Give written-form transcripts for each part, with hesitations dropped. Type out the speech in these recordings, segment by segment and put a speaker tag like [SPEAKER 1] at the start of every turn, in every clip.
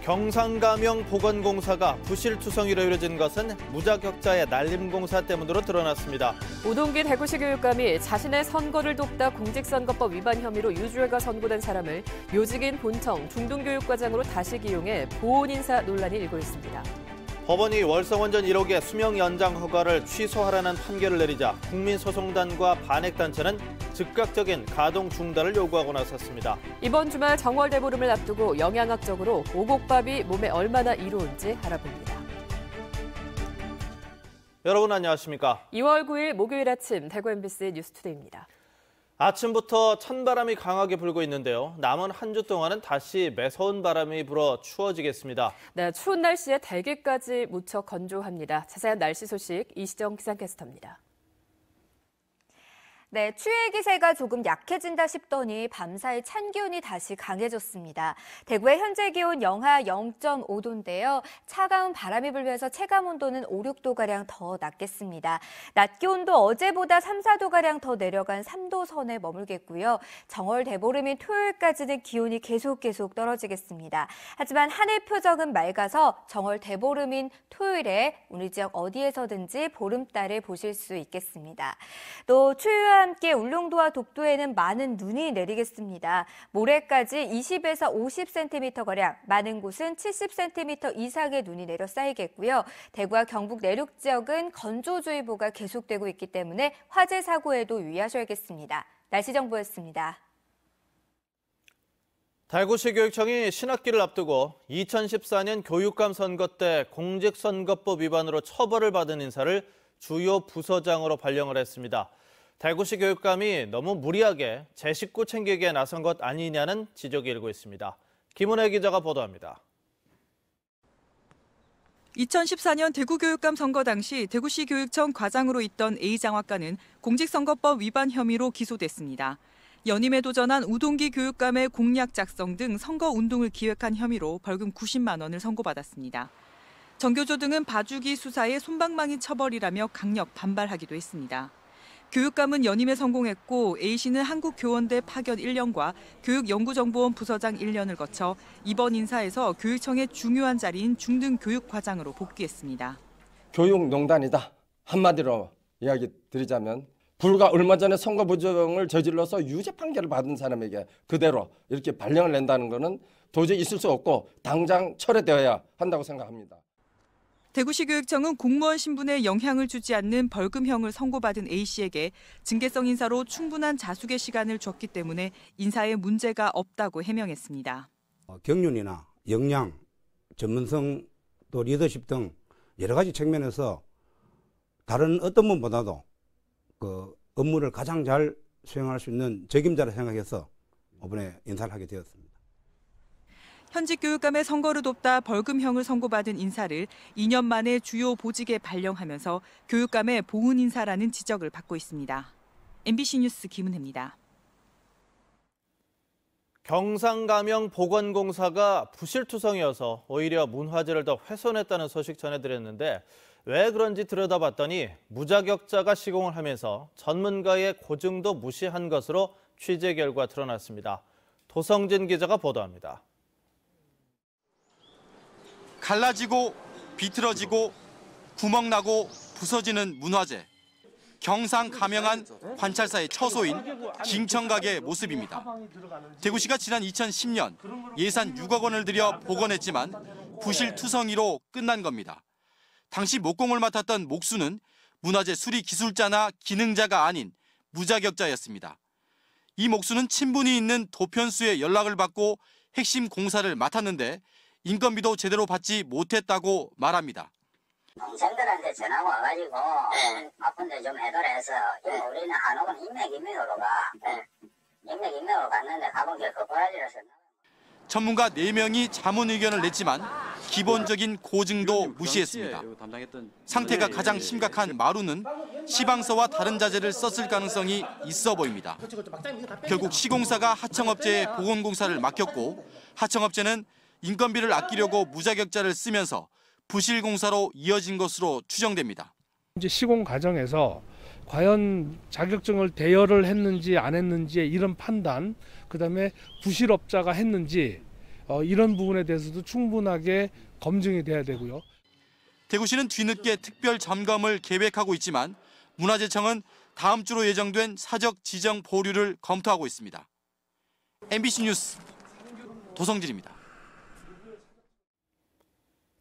[SPEAKER 1] 경상가명 보건공사가 부실투성이로 이뤄진 것은 무자격자의 날림공사 때문으로 드러났습니다.
[SPEAKER 2] 우동기 대구시 교육감이 자신의 선거를 돕다 공직선거법 위반 혐의로 유죄가 선고된 사람을 요직인 본청 중등교육과장으로 다시 기용해 보훈인사 논란이 일고 있습니다.
[SPEAKER 1] 법원이 월성원전 1호기 수명 연장 허가를 취소하라는 판결을 내리자 국민소송단과 반핵단체는 즉각적인 가동 중단을 요구하고 나섰습니다.
[SPEAKER 2] 이번 주말 정월 대보름을 앞두고 영양학적으로 오곡밥이 몸에 얼마나 이로운지 알아봅니다.
[SPEAKER 1] 여러분 안녕하십니까?
[SPEAKER 2] 2월 9일 목요일 아침 대구 MBC 뉴스투데이입니다.
[SPEAKER 1] 아침부터 찬바람이 강하게 불고 있는데요. 남은 한 주 동안은 다시 매서운 바람이 불어 추워지겠습니다.
[SPEAKER 2] 네, 추운 날씨에 대기까지 무척 건조합니다. 자세한 날씨 소식 이시정 기상캐스터입니다.
[SPEAKER 3] 네, 추위의 기세가 조금 약해진다 싶더니 밤사이 찬 기온이 다시 강해졌습니다. 대구의 현재 기온 영하 0.5도인데요. 차가운 바람이 불면서 체감온도는 5, 6도가량 더 낮겠습니다. 낮 기온도 어제보다 3, 4도가량 더 내려간 3도 선에 머물겠고요. 정월 대보름인 토요일까지는 기온이 계속 떨어지겠습니다. 하지만 하늘 표정은 맑아서 정월 대보름인 토요일에 우리 지역 어디에서든지 보름달을 보실 수 있겠습니다. 또 추위와 함께 울릉도와 독도에는 많은 눈이 내리겠습니다. 모레까지 20에서 50cm가량, 많은 곳은 70cm 이상의 눈이 내려 쌓이겠고요. 대구와 경북 내륙 지역은 건조주의보가 계속되고 있기 때문에 화재 사고에도 유의하셔야겠습니다. 날씨 정보였습니다.
[SPEAKER 1] 대구시 교육청이 신학기를 앞두고 2014년 교육감 선거 때 공직선거법 위반으로 처벌을 받은 인사를 주요 부서장으로 발령을 했습니다. 대구시 교육감이 너무 무리하게 제 식구 챙기기에 나선 것 아니냐는 지적이 일고 있습니다. 김은혜 기자가 보도합니다.
[SPEAKER 4] 2014년 대구교육감 선거 당시 대구시 교육청 과장으로 있던 A 장학관은 공직선거법 위반 혐의로 기소됐습니다. 연임에 도전한 우동기 교육감의 공약 작성 등 선거운동을 기획한 혐의로 벌금 90만 원을 선고받았습니다. 정교조 등은 봐주기 수사의 솜방망이 처벌이라며 강력 반발하기도 했습니다. 교육감은 연임에 성공했고 A씨는 한국교원대 파견 1년과 교육연구정보원 부서장 1년을 거쳐 이번 인사에서 교육청의 중요한 자리인 중등교육과장으로 복귀했습니다.
[SPEAKER 5] 교육농단이다. 한마디로 이야기 드리자면 불과 얼마 전에 선거 부정을 저질러서 유죄 판결을 받은 사람에게 그대로 이렇게 발령을 낸다는 것은 도저히 있을 수 없고 당장 철회되어야 한다고 생각합니다.
[SPEAKER 4] 대구시 교육청은 공무원 신분에 영향을 주지 않는 벌금형을 선고받은 A씨에게 징계성 인사로 충분한 자숙의 시간을 줬기 때문에 인사에 문제가 없다고 해명했습니다.
[SPEAKER 6] 경륜이나 역량, 전문성, 또 리더십 등 여러 가지 측면에서 다른 어떤 분보다도 그 업무를 가장 잘 수행할 수 있는 적임자라 생각해서 이번에 인사를 하게 되었습니다.
[SPEAKER 4] 현직 교육감의 선거를 돕다 벌금형을 선고받은 인사를 2년 만에 주요 보직에 발령하면서 교육감의 보훈 인사라는 지적을 받고 있습니다. MBC 뉴스 김은혜입니다.
[SPEAKER 1] 경상가명 보건공사가 부실투성이어서 오히려 문화재를 더 훼손했다는 소식 전해드렸는데 왜 그런지 들여다봤더니 무자격자가 시공을 하면서 전문가의 고증도 무시한 것으로 취재 결과 드러났습니다. 도성진 기자가 보도합니다.
[SPEAKER 7] 갈라지고 비틀어지고 구멍나고 부서지는 문화재. 경상 가명한 관찰사의 처소인 징청각의 모습입니다. 대구시가 지난 2010년 예산 6억 원을 들여 복원했지만 부실투성이로 끝난 겁니다. 당시 목공을 맡았던 목수는 문화재 수리 기술자나 기능자가 아닌 무자격자였습니다. 이 목수는 친분이 있는 도편수의 연락을 받고 핵심 공사를 맡았는데 인건비도 제대로 받지 못했다고 말합니다.
[SPEAKER 8] 동생들한테 전화 와가지고 바쁜데 좀 해달라 해서 우리는 한옥은 인맥으로 갔는데 가본 게 거꾸라지라서.
[SPEAKER 7] 전문가 4명이 자문 의견을 냈지만 기본적인 고증도 무시했습니다. 상태가 가장 심각한 마루는 시방서와 다른 자재를 썼을 가능성이 있어 보입니다. 결국 시공사가 하청업체에 보건공사를 맡겼고 하청업체는 인건비를 아끼려고 무자격자를 쓰면서 부실공사로 이어진 것으로 추정됩니다.
[SPEAKER 9] 이제 시공 과정에서 과연 자격증을 대여를 했는지 안 했는지의 이런 판단, 그다음에 부실업자가 했는지 이런 부분에 대해서도 충분하게 검증이 돼야 되고요.
[SPEAKER 7] 대구시는 뒤늦게 특별 점검을 계획하고 있지만 문화재청은 다음 주로 예정된 사적 지정 보류를 검토하고 있습니다. MBC 뉴스 도성진입니다.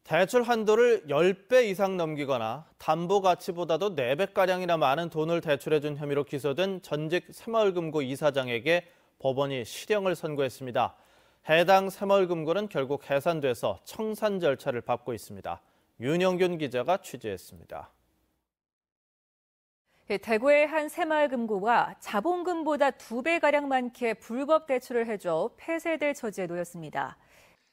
[SPEAKER 1] 대출 한도를 10배 이상 넘기거나 담보 가치보다도 4배가량이나 많은 돈을 대출해준 혐의로 기소된 전직 새마을금고 이사장에게 법원이 실형을 선고했습니다. 해당 새마을금고는 결국 해산돼서 청산 절차를 밟고 있습니다. 윤영균 기자가 취재했습니다.
[SPEAKER 10] 대구의 한 새마을금고가 자본금보다 2배가량 많게 불법 대출을 해줘 폐쇄될 처지에 놓였습니다.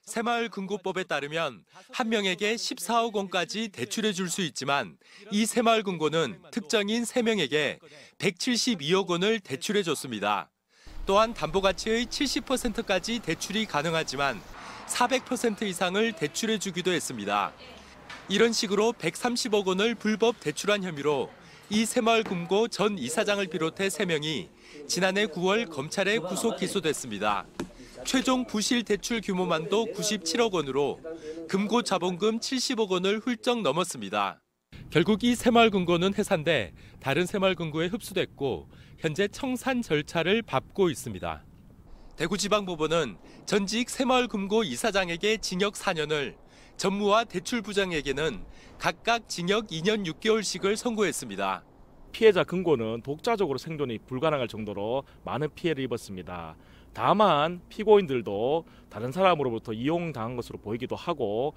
[SPEAKER 11] 새마을금고법에 따르면 한 명에게 14억 원까지 대출해 줄 수 있지만 이 새마을금고는 특정인 3명에게 172억 원을 대출해 줬습니다. 또한 담보가치의 70%까지 대출이 가능하지만 400% 이상을 대출해 주기도 했습니다. 이런 식으로 130억 원을 불법 대출한 혐의로 이 새마을금고 전 이사장을 비롯해 3명이 지난해 9월 검찰에 구속 기소됐습니다. 최종 부실 대출 규모만도 97억 원으로 금고 자본금 70억 원을 훌쩍 넘었습니다. 결국 이 새마을금고는 해산돼 다른 새마을금고에 흡수됐고 현재 청산 절차를 밟고 있습니다. 대구지방법원은 전직 새마을금고 이사장에게 징역 4년을, 전무와 대출부장에게는 각각 징역 2년 6개월씩을 선고했습니다.
[SPEAKER 12] 피해자 금고는 독자적으로 생존이 불가능할 정도로 많은 피해를 입었습니다. 다만 피고인들도 다른 사람으로부터 이용당한 것으로 보이기도 하고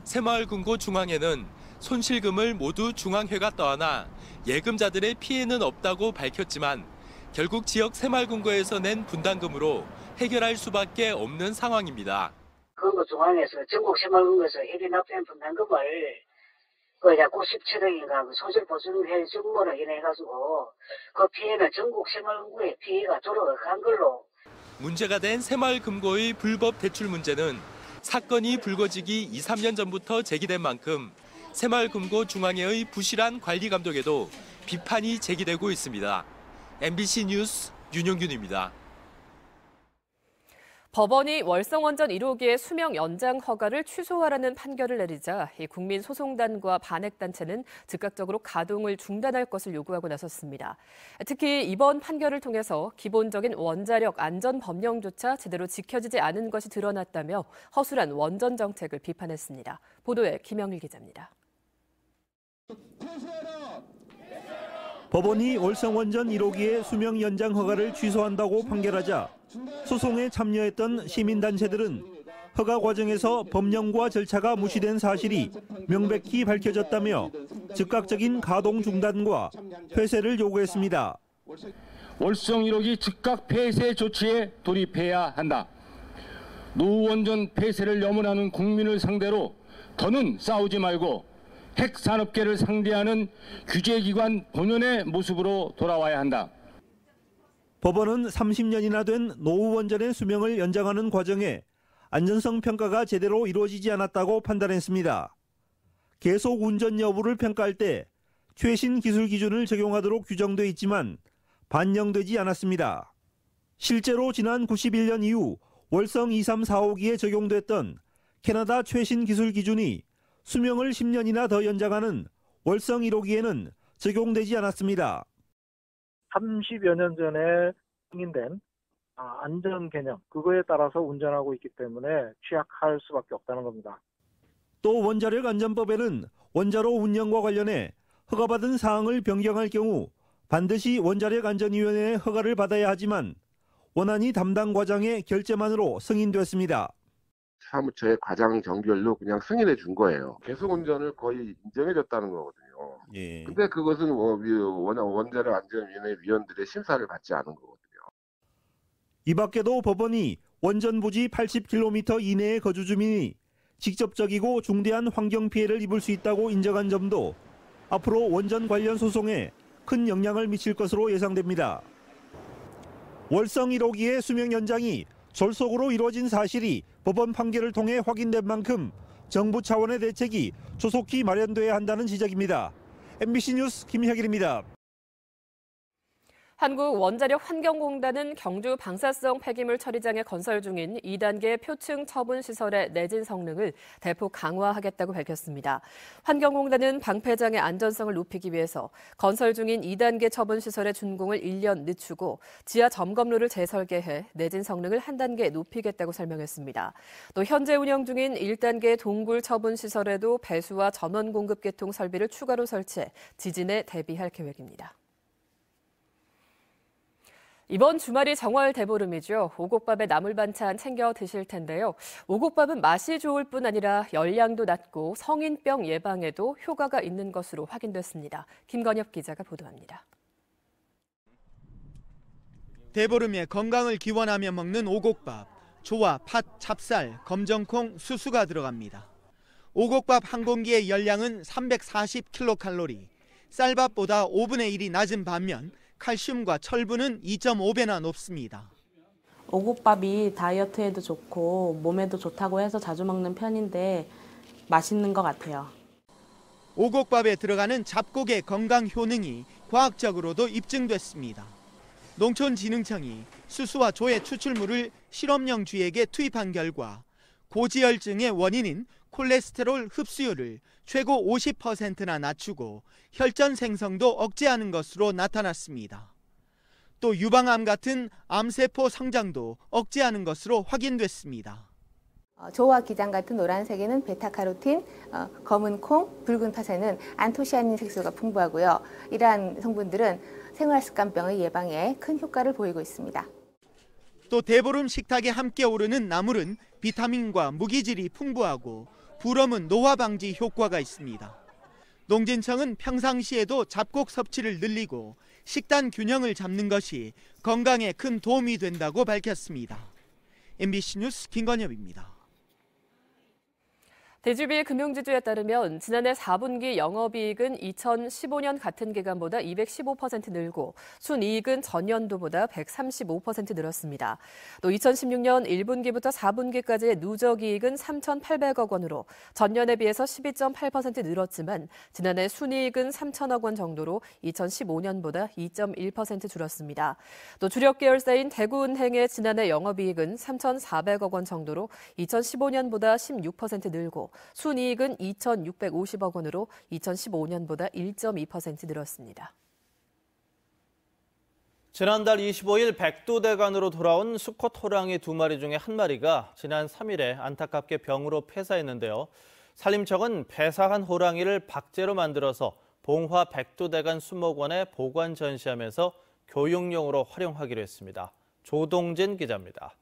[SPEAKER 11] 새마을금고 중앙회는 손실금을 모두 중앙회가 떠안아 예금자들의 피해는 없다고 밝혔지만 결국 지역 새마을금고에서 낸 분담금으로 해결할 수밖에 없는 상황입니다.
[SPEAKER 8] 금고 중앙에서 전국 새마을금고에서 해리 납부한 분담금을 그냥 97억인가 손실 보증해 준 거로 인해가지고 그 피해는 전국 새마을금고에 피해가 돌아간 걸로.
[SPEAKER 11] 문제가 된 새마을금고의 불법 대출 문제는 사건이 불거지기 2, 3년 전부터 제기된 만큼 새마을금고 중앙회의 부실한 관리 감독에도 비판이 제기되고 있습니다. MBC 뉴스 윤영균입니다.
[SPEAKER 2] 법원이 월성원전 1호기의 수명 연장 허가를 취소하라는 판결을 내리자 국민소송단과 반핵단체는 즉각적으로 가동을 중단할 것을 요구하고 나섰습니다. 특히 이번 판결을 통해서 기본적인 원자력 안전 법령조차 제대로 지켜지지 않은 것이 드러났다며 허술한 원전 정책을 비판했습니다. 보도에 김영일 기자입니다.
[SPEAKER 13] 법원이 월성원전 1호기의 수명 연장 허가를 취소한다고 판결하자 소송에 참여했던 시민단체들은 허가 과정에서 법령과 절차가 무시된 사실이 명백히 밝혀졌다며 즉각적인 가동 중단과 폐쇄를 요구했습니다.
[SPEAKER 14] 월성 1호기 즉각 폐쇄 조치에 돌입해야 한다. 노후 원전 폐쇄를 염원하는 국민을 상대로 더는 싸우지 말고 핵산업계를 상대하는 규제기관 본연의 모습으로 돌아와야 한다.
[SPEAKER 13] 법원은 30년이나 된 노후 원전의 수명을 연장하는 과정에 안전성 평가가 제대로 이루어지지 않았다고 판단했습니다. 계속 운전 여부를 평가할 때 최신 기술 기준을 적용하도록 규정돼 있지만 반영되지 않았습니다. 실제로 지난 91년 이후 월성 2, 3, 4호기에 적용됐던 캐나다 최신 기술 기준이 수명을 10년이나 더 연장하는 월성 1호기에는 적용되지 않았습니다.
[SPEAKER 15] 30여 년 전에 승인된 안전 개념, 그거에 따라서 운전하고 있기 때문에 취약할 수밖에 없다는 겁니다.
[SPEAKER 13] 또 원자력 안전법에는 원자로 운영과 관련해 허가받은 사항을 변경할 경우 반드시 원자력 안전위원회의 허가를 받아야 하지만 원안이 담당 과장의 결재만으로 승인됐습니다.
[SPEAKER 16] 사무처의 과장 정결로 그냥 승인해 준 거예요. 계속 운전을 거의 인정해 줬다는 거거든요.
[SPEAKER 13] 예.
[SPEAKER 16] 근데 그것은 원자력 안전위원회 위원들의 심사를 받지 않은 거거든요.
[SPEAKER 13] 이 밖에도 법원이 원전 부지 80km 이내의 거주 주민이 직접적이고 중대한 환경 피해를 입을 수 있다고 인정한 점도 앞으로 원전 관련 소송에 큰 영향을 미칠 것으로 예상됩니다. 월성 1호기의 수명 연장이 졸속으로 이루어진 사실이 법원 판결을 통해 확인된 만큼 정부 차원의 대책이 조속히 마련돼야 한다는 지적입니다. MBC 뉴스 김혁일입니다.
[SPEAKER 2] 한국원자력환경공단은 경주 방사성 폐기물 처리장의 건설 중인 2단계 표층 처분 시설의 내진 성능을 대폭 강화하겠다고 밝혔습니다. 환경공단은 방폐장의 안전성을 높이기 위해서 건설 중인 2단계 처분 시설의 준공을 1년 늦추고 지하 점검로를 재설계해 내진 성능을 한 단계 높이겠다고 설명했습니다. 또 현재 운영 중인 1단계 동굴 처분 시설에도 배수와 전원 공급 계통 설비를 추가로 설치해 지진에 대비할 계획입니다. 이번 주말이 정월 대보름이죠. 오곡밥에 나물 반찬 챙겨 드실 텐데요. 오곡밥은 맛이 좋을 뿐 아니라 열량도 낮고 성인병 예방에도 효과가 있는 것으로 확인됐습니다. 김건엽 기자가 보도합니다.
[SPEAKER 17] 대보름에 건강을 기원하며 먹는 오곡밥. 조와, 팥, 찹쌀, 검정콩, 수수가 들어갑니다. 오곡밥 한 공기의 열량은 340kcal, 쌀밥보다 5분의 1이 낮은 반면 칼슘과 철분은 2.5배나 높습니다.
[SPEAKER 18] 오곡밥이 다이어트에도 좋고 몸에도 좋다고 해서 자주 먹는 편인데 맛있는 것 같아요.
[SPEAKER 17] 오곡밥에 들어가는 잡곡의 건강 효능이 과학적으로도 입증됐습니다. 농촌진흥청이 수수와 조의 추출물을 실험용 쥐에게 투입한 결과 고지혈증의 원인인 콜레스테롤 흡수율을 최고 50%나 낮추고 혈전 생성도 억제하는 것으로 나타났습니다. 또 유방암 같은 암세포 성장도 억제하는 것으로 확인됐습니다.
[SPEAKER 19] 조와 기장 같은 노란색에는 베타카로틴, 검은 콩, 붉은 팥에는 안토시아닌 색소가 풍부하고요. 이러한 성분들은 생활습관병의 예방에 큰 효과를 보이고 있습니다.
[SPEAKER 17] 또 대보름 식탁에 함께 오르는 나물은 비타민과 무기질이 풍부하고 불엄은 노화 방지 효과가 있습니다. 농진청은 평상시에도 잡곡 섭취를 늘리고 식단 균형을 잡는 것이 건강에 큰 도움이 된다고 밝혔습니다. MBC 뉴스 김건엽입니다.
[SPEAKER 2] 대주비 금융지주에 따르면 지난해 4분기 영업이익은 2015년 같은 기간보다 215% 늘고 순이익은 전년도보다 135% 늘었습니다. 또 2016년 1분기부터 4분기까지의 누적이익은 3,800억 원으로 전년에 비해서 12.8% 늘었지만 지난해 순이익은 3천억 원 정도로 2015년보다 2.1% 줄었습니다. 또 주력 계열사인 대구은행의 지난해 영업이익은 3,400억 원 정도로 2015년보다 16% 늘고 순이익은 2,650억 원으로 2015년보다 1.2% 늘었습니다.
[SPEAKER 1] 지난달 25일 백두대간으로 돌아온 수컷 호랑이 2마리 중에 한 마리가 지난 3일에 안타깝게 병으로 폐사했는데요. 산림청은 폐사한 호랑이를 박제로 만들어서 봉화 백두대간 수목원에 보관 전시하면서 교육용으로 활용하기로 했습니다. 조동진 기자입니다.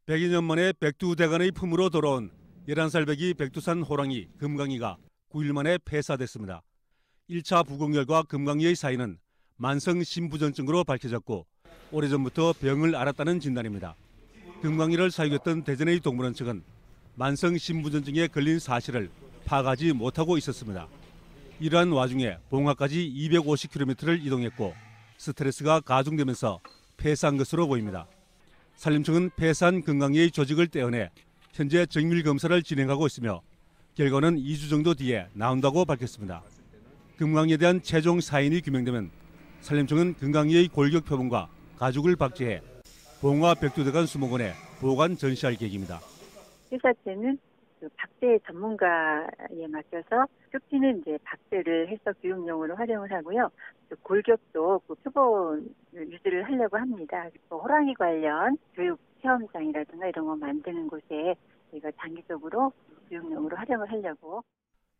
[SPEAKER 20] 102년 만에 백두대간의 품으로 돌아온 11살 배기 백두산 호랑이 금강이가 9일 만에 폐사됐습니다. 1차 부검 결과 금강이의 사인은 만성 심부전증으로 밝혀졌고 오래전부터 병을 앓았다는 진단입니다. 금강이를 사육했던 대전의 동물원 측은 만성 심부전증에 걸린 사실을 파악하지 못하고 있었습니다. 이러한 와중에 봉화까지 250km를 이동했고 스트레스가 가중되면서 폐사한 것으로 보입니다. 산림청은 폐사한 금강이의 조직을 떼어내 현재 정밀 검사를 진행하고 있으며 결과는 2주 정도 뒤에 나온다고 밝혔습니다. 금강이에 대한 최종 사인이 규명되면 산림청은 금강이의 골격 표본과 가죽을 박제해 봉화 백두대간 수목원에 보관 전시할 계획입니다.
[SPEAKER 21] 회사체는 박제 전문가에 맡겨서 쫓기는 이제 박제를 해서 교육용으로 활용을 하고요. 골격도 그 표본 유지를 하려고 합니다. 또 호랑이 관련 교육 체험장이라든가 이런 거 만드는 곳에 저희가 장기적으로 교육용으로 활용을 하려고.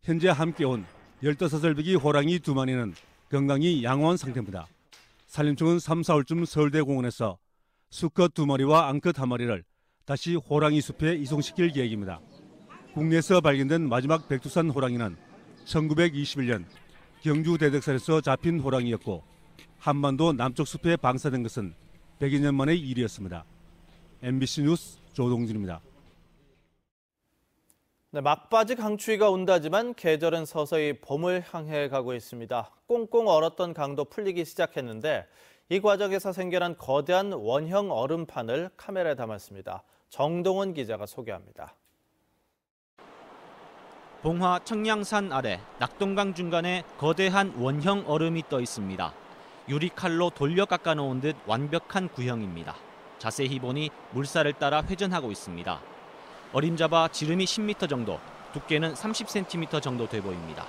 [SPEAKER 20] 현재 함께 온 15살 배기 호랑이 2마리는 건강히 양호한 상태입니다. 산림청은 3, 4월쯤 서울대공원에서 수컷 2마리와 암컷 1마리를 다시 호랑이 숲에 이송시킬 계획입니다. 국내에서 발견된 마지막 백두산 호랑이는 1921년 경주 대덕산에서 잡힌 호랑이였고 한반도 남쪽 숲에 방사된 것은 100여 년 만의 일이었습니다. MBC 뉴스 조동진입니다.
[SPEAKER 1] 네, 막바지 강추위가 온다지만 계절은 서서히 봄을 향해 가고 있습니다. 꽁꽁 얼었던 강도 풀리기 시작했는데 이 과정에서 생겨난 거대한 원형 얼음판을 카메라에 담았습니다. 정동원 기자가 소개합니다.
[SPEAKER 3] 봉화 청량산 아래 낙동강 중간에 거대한 원형 얼음이 떠 있습니다. 유리칼로 돌려 깎아놓은 듯 완벽한 구형입니다. 자세히 보니 물살을 따라 회전하고 있습니다. 어림잡아 지름이 10m 정도, 두께는 30cm 정도 돼 보입니다.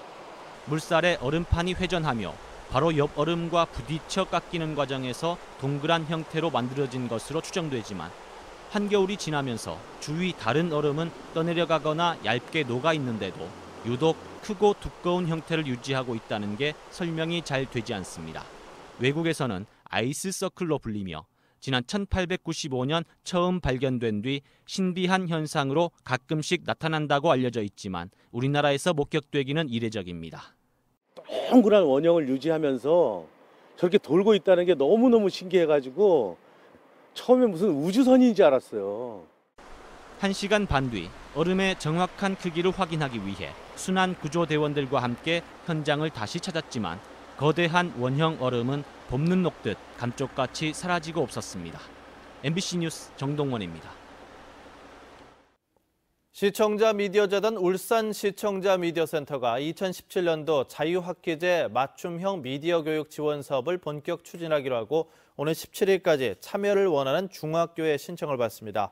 [SPEAKER 3] 물살에 얼음판이 회전하며 바로 옆 얼음과 부딪혀 깎이는 과정에서 동그란 형태로 만들어진 것으로 추정되지만 한겨울이 지나면서 주위 다른 얼음은 떠내려가거나 얇게 녹아 있는데도 유독 크고 두꺼운 형태를 유지하고 있다는 게 설명이 잘 되지 않습니다. 외국에서는 아이스 서클로 불리며 지난 1895년 처음 발견된 뒤 신비한 현상으로 가끔씩 나타난다고 알려져 있지만 우리나라에서 목격되기는 이례적입니다.
[SPEAKER 22] 동그란 원형을 유지하면서 저렇게 돌고 있다는 게 너무너무 신기해가지고 처음에 무슨 우주선인 줄 알았어요.
[SPEAKER 3] 1시간 반 뒤 얼음의 정확한 크기를 확인하기 위해 순환 구조대원들과 함께 현장을 다시 찾았지만 거대한 원형 얼음은 봄눈 녹듯 감쪽같이 사라지고 없었습니다. MBC 뉴스 정동원입니다.
[SPEAKER 1] 시청자 미디어재단 울산 시청자 미디어센터가 2017년도 자유학기제 맞춤형 미디어 교육 지원 사업을 본격 추진하기로 하고 오늘 17일까지 참여를 원하는 중학교에 신청을 받습니다.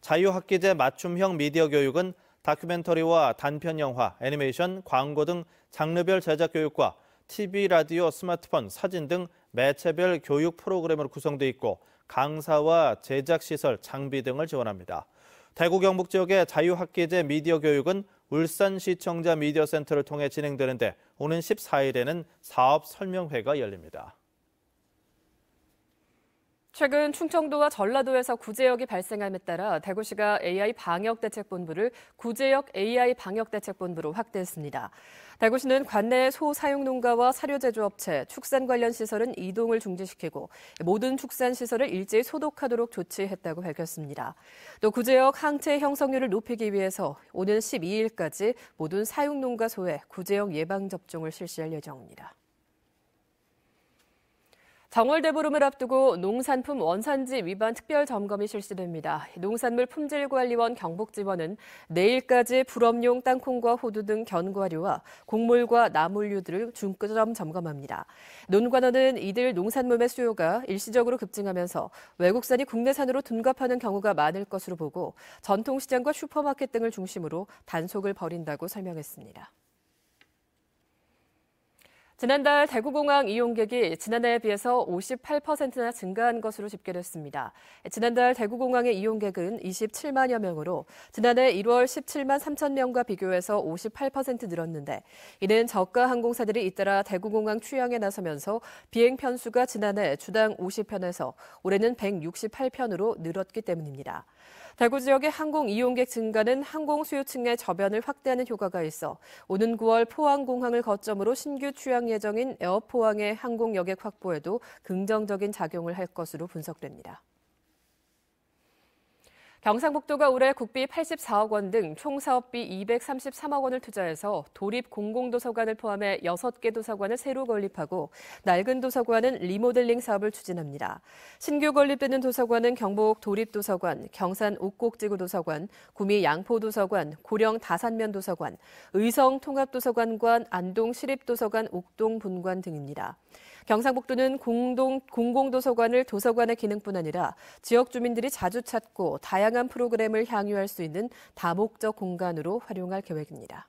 [SPEAKER 1] 자유학기제 맞춤형 미디어 교육은 다큐멘터리와 단편 영화, 애니메이션, 광고 등 장르별 제작 교육과 TV, 라디오, 스마트폰, 사진 등 매체별 교육 프로그램으로 구성돼 있고 강사와 제작시설, 장비 등을 지원합니다. 대구 경북 지역의 자유학기제 미디어 교육은 울산 시청자 미디어센터를 통해 진행되는데 오는 14일에는 사업 설명회가 열립니다.
[SPEAKER 2] 최근 충청도와 전라도에서 구제역이 발생함에 따라 대구시가 AI 방역대책본부를 구제역 AI 방역대책본부로 확대했습니다. 대구시는 관내 소사육농가와 사료제조업체, 축산 관련 시설은 이동을 중지시키고 모든 축산시설을 일제히 소독하도록 조치했다고 밝혔습니다. 또 구제역 항체 형성률을 높이기 위해서 오는 12일까지 모든 사육농가 소에 구제역 예방접종을 실시할 예정입니다. 정월대보름을 앞두고 농산품 원산지 위반 특별 점검이 실시됩니다. 농산물 품질관리원 경북지원은 내일까지 불업용 땅콩과 호두 등 견과류와 곡물과 나물류들을 중점 점검합니다. 논관원은 이들 농산물의 수요가 일시적으로 급증하면서 외국산이 국내산으로 둔갑하는 경우가 많을 것으로 보고 전통시장과 슈퍼마켓 등을 중심으로 단속을 벌인다고 설명했습니다. 지난달 대구공항 이용객이 지난해에 비해서 58%나 증가한 것으로 집계됐습니다. 지난달 대구공항의 이용객은 27만여 명으로 지난해 1월 17만 3천 명과 비교해서 58% 늘었는데 이는 저가 항공사들이 잇따라 대구공항 취항에 나서면서 비행 편수가 지난해 주당 50편에서 올해는 168편으로 늘었기 때문입니다. 대구 지역의 항공 이용객 증가는 항공 수요층의 저변을 확대하는 효과가 있어 오는 9월 포항공항을 거점으로 신규 취항 예정인 에어포항의 항공 여객 확보에도 긍정적인 작용을 할 것으로 분석됩니다. 경상북도가 올해 국비 84억 원 등 총 사업비 233억 원을 투자해서 도립 공공도서관을 포함해 6개 도서관을 새로 건립하고 낡은 도서관은 리모델링 사업을 추진합니다. 신규 건립되는 도서관은 경북 도립도서관, 경산 옥곡지구도서관, 구미 양포도서관, 고령 다산면도서관, 의성 통합도서관관, 안동 시립도서관 옥동분관 등입니다. 경상북도는 공공도서관을 도서관의 기능뿐 아니라 지역 주민들이 자주 찾고 다양한 프로그램을 향유할 수 있는 다목적 공간으로 활용할 계획입니다.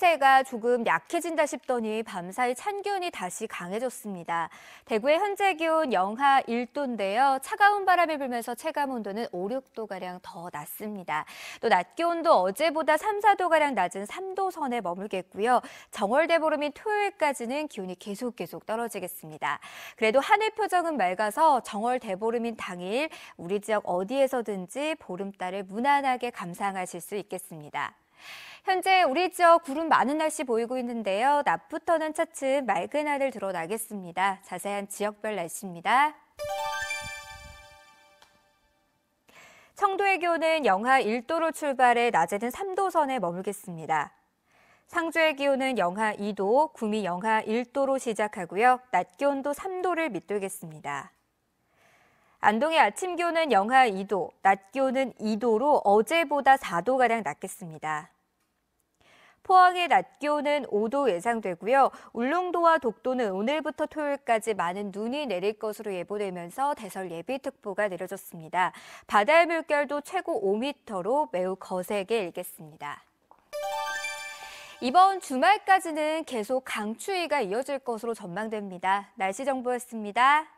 [SPEAKER 5] 기온체가 조금 약해진다 싶더니 밤사이 찬 기온이 다시 강해졌습니다. 대구의 현재 기온 영하 1도인데요. 차가운 바람이 불면서 체감온도는 5, 6도가량 더 낮습니다. 또 낮 기온도 어제보다 3, 4도가량 낮은 3도 선에 머물겠고요. 정월대보름인 토요일까지는 기온이 계속 떨어지겠습니다. 그래도 하늘 표정은 맑아서 정월대보름인 당일 우리 지역 어디에서든지 보름달을 무난하게 감상하실 수 있겠습니다. 현재 우리 지역 구름 많은 날씨 보이고 있는데요. 낮부터는 차츰 맑은 하늘 드러나겠습니다. 자세한 지역별 날씨입니다. 청도의 기온은 영하 1도로 출발해 낮에는 3도 선에 머물겠습니다. 상주의 기온은 영하 2도, 구미 영하 1도로 시작하고요. 낮 기온도 3도를 밑돌겠습니다. 안동의 아침 기온은 영하 2도, 낮 기온은 2도로 어제보다 4도가량 낮겠습니다. 포항의 낮 기온은 5도 예상되고요. 울릉도와 독도는 오늘부터 토요일까지 많은 눈이 내릴 것으로 예보되면서 대설 예비특보가 내려졌습니다. 바다의 물결도 최고 5m로 매우 거세게 일겠습니다. 이번 주말까지는 계속 강추위가 이어질 것으로 전망됩니다. 날씨 정보였습니다.